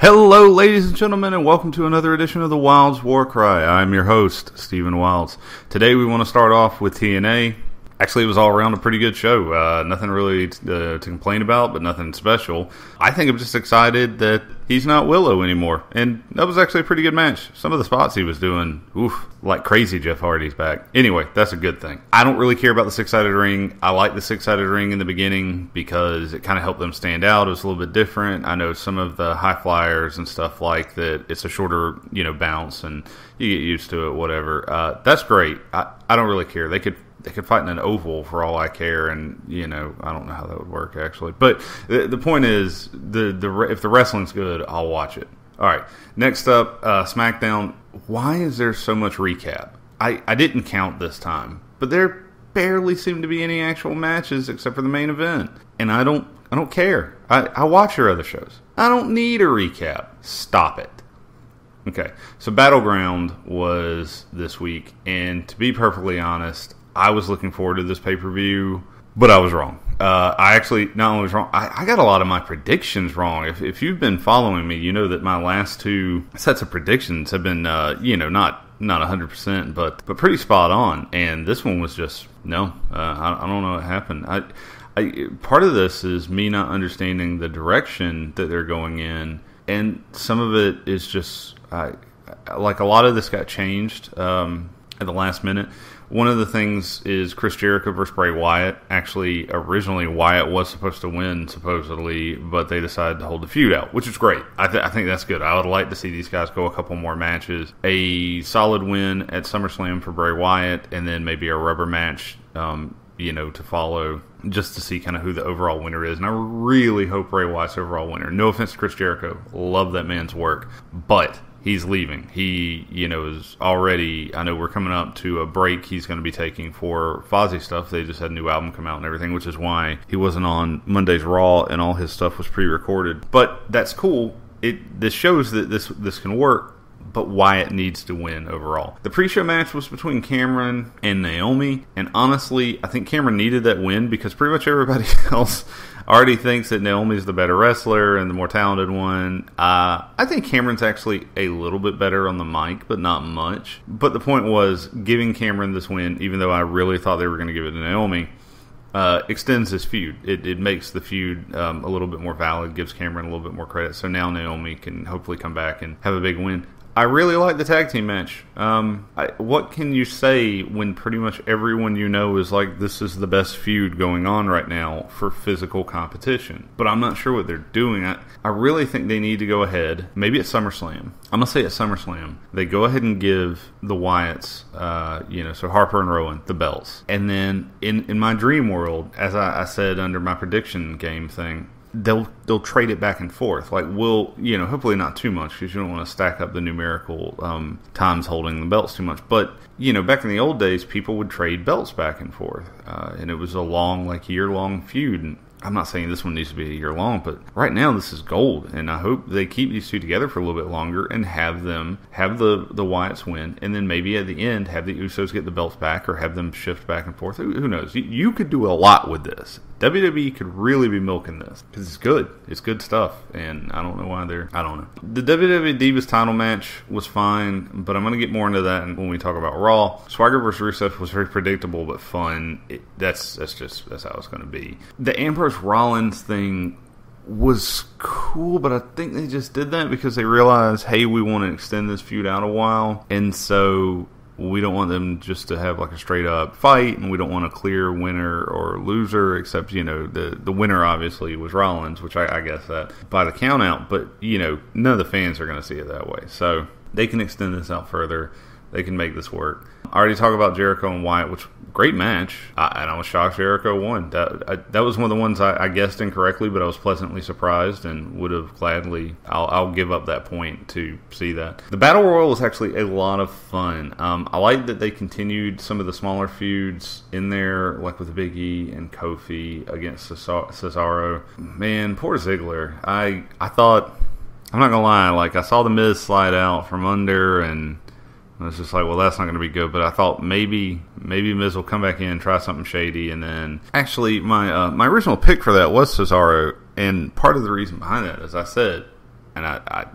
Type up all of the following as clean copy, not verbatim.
Hello, ladies and gentlemen, and welcome to another edition of the Wilds War Cry. I'm your host, Stephen Wilds. Today we want to start off with TNA. Actually, it was all around a pretty good show. Nothing really to complain about, but nothing special. I think I'm just excited that he's not Willow anymore. And that was actually a pretty good match. Some of the spots he was doing, like crazy Jeff Hardy's back. Anyway, that's a good thing. I don't really care about the six-sided ring. I like the six-sided ring in the beginning because it kind of helped them stand out. It was a little bit different. I know some of the high flyers and stuff like that, it's a shorter, bounce and you get used to it, whatever. That's great. I don't really care. They could fight in an oval for all I care, and I don't know how that would work actually. But the point is, if the wrestling's good, I'll watch it. All right, next up, SmackDown. Why is there so much recap? I didn't count this time, but there barely seem to be any actual matches except for the main event, and I don't care. I watch your other shows. I don't need a recap. Stop it. Okay, so Battleground was this week, and to be perfectly honest, I was looking forward to this pay-per-view, but I was wrong. I actually not only was wrong, I got a lot of my predictions wrong. If you've been following me, you know that my last two sets of predictions have been, not 100%, but pretty spot on. And this one was just, no, I don't know what happened. Part of this is me not understanding the direction that they're going in, and some of it is just, like a lot of this got changed at the last minute. One of the things is Chris Jericho versus Bray Wyatt. Actually, originally Wyatt was supposed to win, supposedly, but they decided to hold the feud out, which is great. I think that's good. I would like to see these guys go a couple more matches. A solid win at SummerSlam for Bray Wyatt, and then maybe a rubber match, to follow, just to see kind of who the overall winner is. And I really hope Bray Wyatt's overall winner. No offense to Chris Jericho. Love that man's work. But he's leaving. He, is already, I know we're coming up to a break he's going to be taking for Fozzy stuff. They just had a new album come out and everything, which is why he wasn't on Monday's Raw and all his stuff was pre-recorded. But that's cool. This shows that this can work, but Wyatt needs to win overall. The pre-show match was between Cameron and Naomi, and honestly, I think Cameron needed that win because pretty much everybody else already thinks that Naomi's the better wrestler and the more talented one. I think Cameron's actually a little bit better on the mic, but not much. But the point was, giving Cameron this win, even though I really thought they were going to give it to Naomi, extends this feud. It makes the feud a little bit more valid, gives Cameron a little bit more credit. So now Naomi can hopefully come back and have a big win. I really like the tag team match. What can you say when pretty much everyone is like, this is the best feud going on right now for physical competition? But I'm not sure what they're doing. I really think they need to go ahead, maybe at SummerSlam. I'm going to say at SummerSlam, they go ahead and give the Wyatts, so Harper and Rowan, the belts. And then in my dream world, as I said under my prediction game thing, they'll trade it back and forth. Like, hopefully not too much because you don't want to stack up the numerical times holding the belts too much. But, back in the old days, people would trade belts back and forth. And it was a long, year-long feud. And I'm not saying this one needs to be a year long, but right now this is gold. And I hope they keep these two together for a little bit longer and have the Wyatts win. And then maybe at the end, have the Usos get the belts back or have them shift back and forth. Who knows? You could do a lot with this. WWE could really be milking this because it's good. It's good stuff, and I don't know why I don't know. The WWE Divas title match was fine, but I'm going to get more into that when we talk about Raw. Swagger vs. Rusev was very predictable but fun. That's how it's going to be. The Ambrose Rollins thing was cool, but I think they just did that because they realized, hey, we want to extend this feud out a while, and so we don't want them just to have like a straight up fight, and we don't want a clear winner or loser, except, the winner obviously was Rollins, which I guess that by the count out, but, none of the fans are going to see it that way. So they can extend this out further. They can make this work. I already talked about Jericho and Wyatt, which great match. And I was shocked Jericho won. That was one of the ones I guessed incorrectly, but I was pleasantly surprised and would have gladly. I'll give up that point to see that. The Battle Royal was actually a lot of fun. I like that they continued some of the smaller feuds in there, like with Big E and Kofi against Cesaro. Man, poor Ziggler. I thought, I'm not gonna lie, I saw the Miz slide out from under, and I was just like, well, that's not going to be good. But I thought maybe Miz will come back in, try something shady, and then actually my original pick for that was Cesaro, and part of the reason behind that, as I said, and I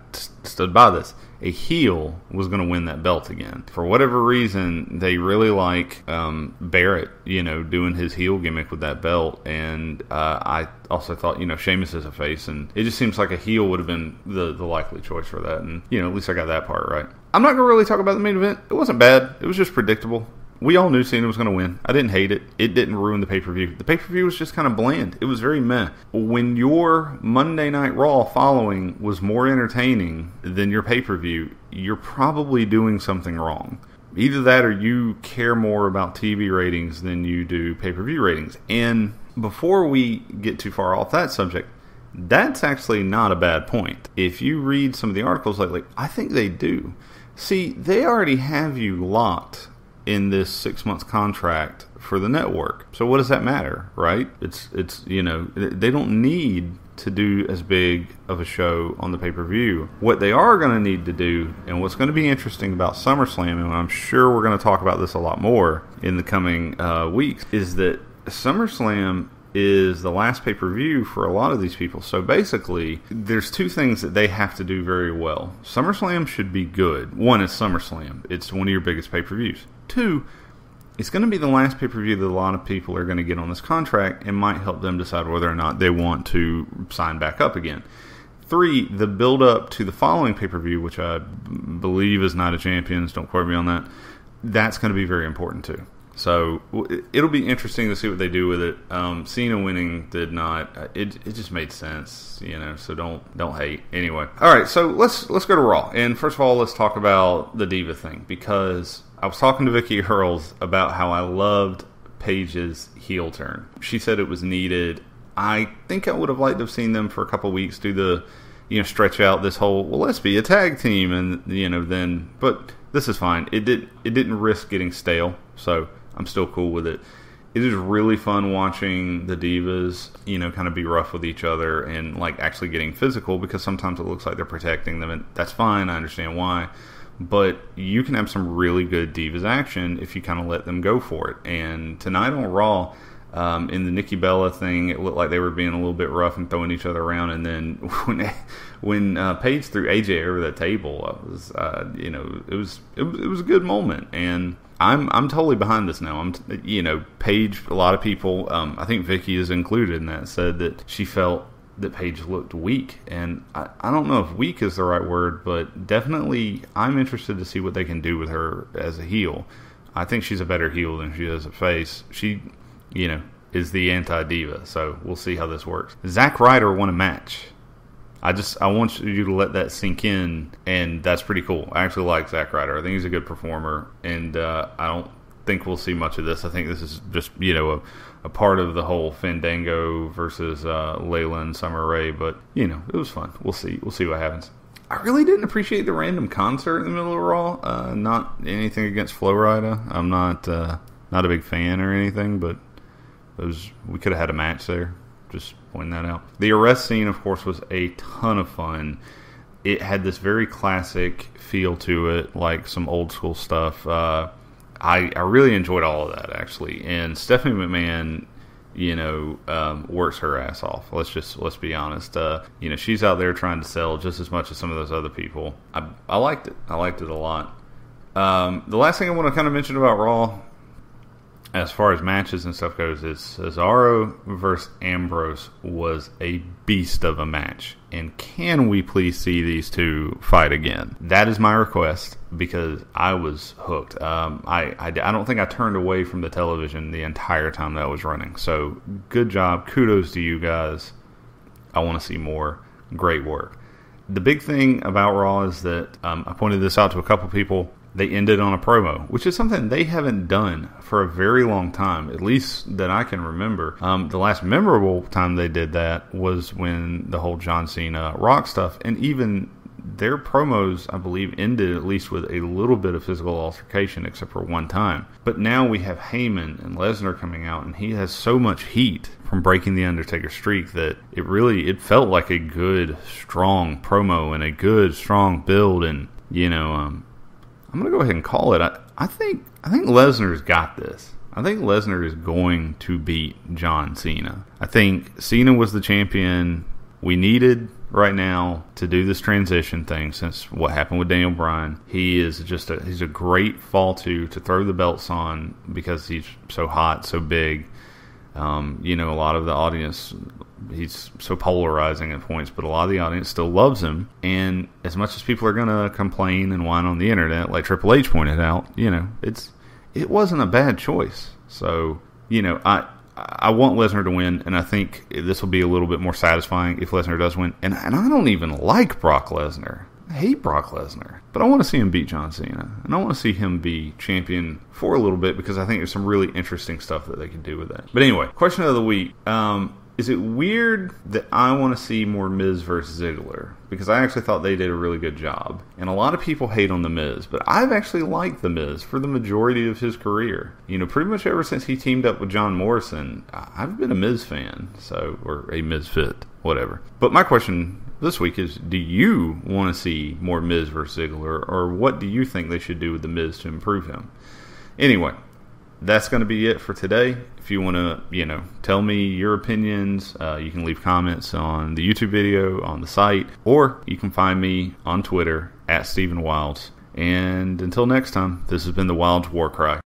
stood by this, a heel was going to win that belt again. For whatever reason, they really like Barrett, doing his heel gimmick with that belt. And I also thought, Sheamus is a face, and it just seems like a heel would have been the likely choice for that. And, at least I got that part right. I'm not going to really talk about the main event. It wasn't bad. It was just predictable. We all knew Cena was going to win. I didn't hate it. It didn't ruin the pay-per-view. The pay-per-view was just kind of bland. It was very meh. When your Monday Night Raw following was more entertaining than your pay-per-view, you're probably doing something wrong. Either that or you care more about TV ratings than you do pay-per-view ratings. And before we get too far off that subject, that's actually not a bad point. If you read some of the articles lately, I think they do. See, they already have you locked in this 6-month contract for the network. So what does that matter, right? It's they don't need to do as big of a show on the pay-per-view. What they are going to need to do, and what's going to be interesting about SummerSlam, and I'm sure we're going to talk about this a lot more in the coming weeks, is that SummerSlam is the last pay-per-view for a lot of these people. So basically, there's two things that they have to do very well. SummerSlam should be good. One is SummerSlam. It's one of your biggest pay-per-views. Two, it's going to be the last pay-per-view that a lot of people are going to get on this contract and might help them decide whether or not they want to sign back up again. Three, the build-up to the following pay-per-view, which I believe is Night of Champions, don't quote me on that, that's going to be very important too. So it'll be interesting to see what they do with it. Cena winning did not. It just made sense, So don't hate. Anyway, all right. So let's go to Raw. And first of all, let's talk about the Diva thing, because I was talking to Vicky Earls about how I loved Paige's heel turn. She said it was needed. I think I would have liked to have seen them for a couple of weeks do the, stretch out this whole, well, let's be a tag team, and then. But this is fine. It didn't risk getting stale, so I'm still cool with it. It is really fun watching the Divas, kind of be rough with each other and like actually getting physical, because sometimes it looks like they're protecting them, and that's fine. I understand why. But you can have some really good Divas action if you kind of let them go for it. And tonight on Raw, in the Nikki Bella thing, it looked like they were being a little bit rough and throwing each other around. And then when Paige threw AJ over that table, I was, it was a good moment. And I'm totally behind this now. Paige, a lot of people, I think Vicky is included in that, said that she felt that Paige looked weak, and I don't know if weak is the right word, but definitely I'm interested to see what they can do with her as a heel. I think she's a better heel than she is a face. She, is the anti-diva, so we'll see how this works. Zack Ryder won a match. I want you to let that sink in, and that's pretty cool. I actually like Zack Ryder. I think he's a good performer, and I don't think we'll see much of this. I think this is just, a part of the whole Fandango versus Layla and Summer Rae, but it was fun. We'll see what happens. I really didn't appreciate the random concert in the middle of Raw. Not anything against Flo Rida. I'm not a big fan or anything, but we could have had a match there. Just pointing that out. The arrest scene, of course, was a ton of fun. It had this very classic feel to it, like some old school stuff. I really enjoyed all of that, actually. And Stephanie McMahon, works her ass off. Let's be honest. She's out there trying to sell just as much as some of those other people. I liked it. I liked it a lot. The last thing I want to kind of mention about Raw, as far as matches and stuff goes, is Cesaro versus Ambrose was a beast of a match. And can we please see these two fight again? That is my request, because I was hooked. I don't think I turned away from the television the entire time that was running. So good job. Kudos to you guys. I want to see more. Great work. The big thing about Raw is that I pointed this out to a couple people. They ended on a promo, which is something they haven't done for a very long time, at least that I can remember. The last memorable time they did that was when the whole John Cena Rock stuff, and even their promos, I believe, ended at least with a little bit of physical altercation, except for one time. But now we have Heyman and Lesnar coming out, and he has so much heat from breaking the Undertaker streak that it felt like a good, strong promo and a good, strong build, and I'm going to go ahead and call it. I think Lesnar's got this. I think Lesnar is going to beat John Cena. I think Cena was the champion we needed. right now to do this transition thing since what happened with Daniel Bryan. He is he's a great fall to throw the belts on because he's so hot, so big. A lot of the audience, he's so polarizing at points, but a lot of the audience still loves him. And as much as people are going to complain and whine on the internet, like Triple H pointed out, it wasn't a bad choice. So, I want Lesnar to win, and I think this will be a little bit more satisfying if Lesnar does win. And I don't even like Brock Lesnar. I hate Brock Lesnar. But I want to see him beat John Cena. And I want to see him be champion for a little bit because I think there's some really interesting stuff that they can do with that. But anyway, question of the week. Is it weird that I want to see more Miz versus Ziggler? Because I actually thought they did a really good job. And a lot of people hate on The Miz, but I've actually liked The Miz for the majority of his career. Pretty much ever since he teamed up with John Morrison, I've been a Miz fan. Or a Misfit, whatever. But my question this week is, do you want to see more Miz versus Ziggler? Or what do you think they should do with The Miz to improve him? Anyway, that's going to be it for today. If you want to, tell me your opinions, you can leave comments on the YouTube video, on the site, or you can find me on Twitter @StephenWilds. And until next time, this has been the Wilds War Cry.